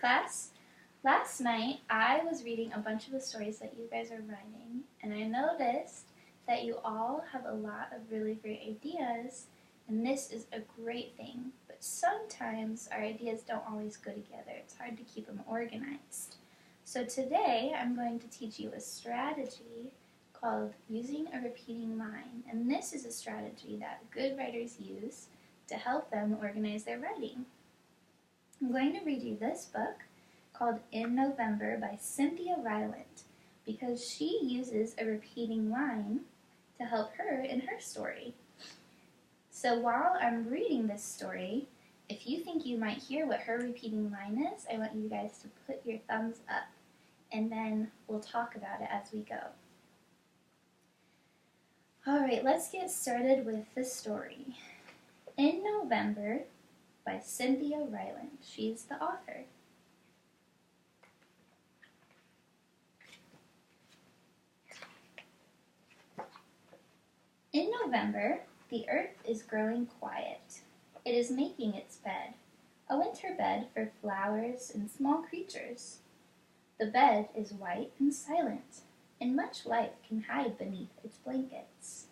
class. Last night I was reading a bunch of the stories that you guys are writing, and I noticed that you all have a lot of really great ideas, and this is a great thing. But sometimes our ideas don't always go together. It's hard to keep them organized. So today I'm going to teach you a strategy called using a repeating line, and this is a strategy that good writers use to help them organize their writing. I'm going to read you this book called In November by Cynthia Rylant because she uses a repeating line to help her in her story. So while I'm reading this story, if you think you might hear what her repeating line is, I want you guys to put your thumbs up, and then we'll talk about it as we go. Alright, let's get started with the story. In November by Cynthia Rylant. She's the author. In November, the earth is growing quiet. It is making its bed, a winter bed for flowers and small creatures. The bed is white and silent, and much life can hide beneath its blankets.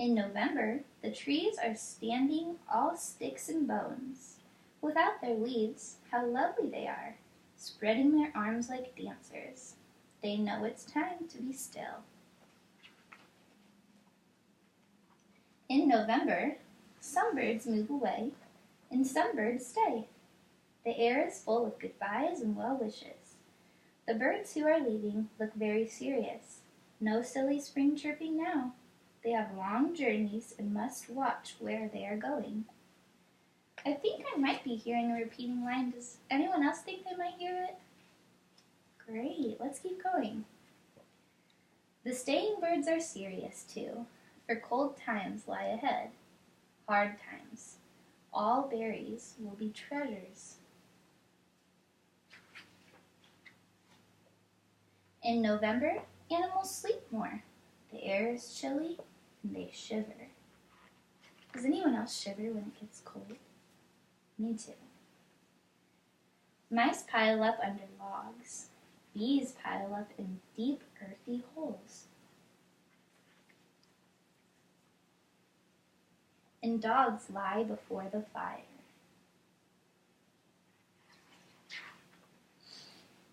In November, the trees are standing all sticks and bones. Without their leaves, how lovely they are, spreading their arms like dancers. They know it's time to be still. In November, some birds move away, and some birds stay. The air is full of goodbyes and well wishes. The birds who are leaving look very serious. No silly spring chirping now. They have long journeys and must watch where they are going. I think I might be hearing a repeating line. Does anyone else think they might hear it? Great, let's keep going. The staying birds are serious too, for cold times lie ahead. Hard times. All berries will be treasures. In November, animals sleep more. The air is chilly, and they shiver. Does anyone else shiver when it gets cold? Me too. Mice pile up under logs. Bees pile up in deep, earthy holes. And dogs lie before the fire.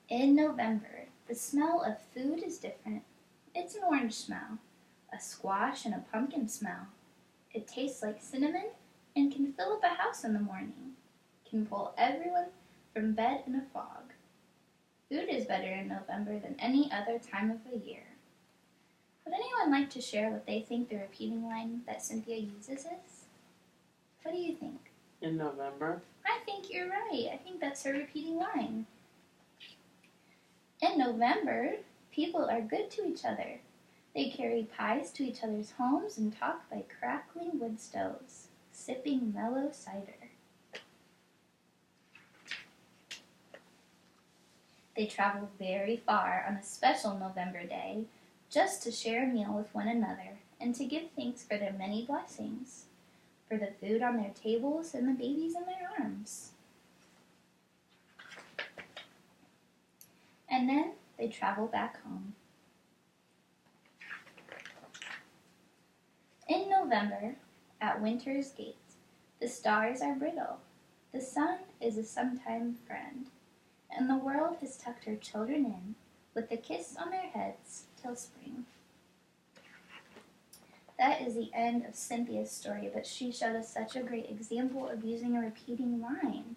In November, the smell of food is different. It's an orange smell, a squash and a pumpkin smell. It tastes like cinnamon and can fill up a house in the morning, can pull everyone from bed in a fog. Food is better in November than any other time of the year. Would anyone like to share what they think the repeating line that Cynthia uses is? What do you think? In November? I think you're right. I think that's her repeating line. In November, people are good to each other. They carry pies to each other's homes and talk by crackling wood stoves, sipping mellow cider. They travel very far on a special November day just to share a meal with one another and to give thanks for their many blessings, for the food on their tables and the babies in their arms. And then they travel back home. In November, at winter's gate, the stars are brittle. The sun is a sometime friend, and the world has tucked her children in with a kiss on their heads till spring. That is the end of Cynthia's story, but she showed us such a great example of using a repeating line.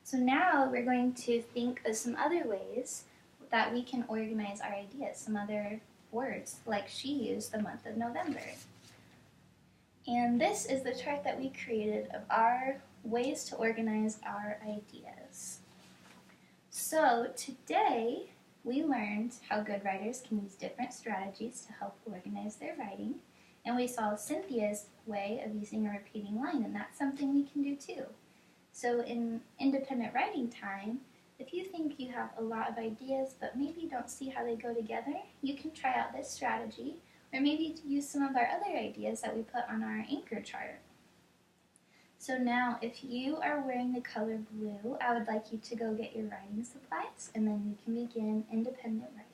So now we're going to think of some other ways that we can organize our ideas, some other words, like she used the month of November. And this is the chart that we created of our ways to organize our ideas. So today we learned how good writers can use different strategies to help organize their writing, and we saw Cynthia's way of using a repeating line, and that's something we can do too. So in independent writing time, if you think you have a lot of ideas but maybe don't see how they go together, you can try out this strategy, or maybe use some of our other ideas that we put on our anchor chart. So now, if you are wearing the color blue, I would like you to go get your writing supplies, and then we can begin independent writing.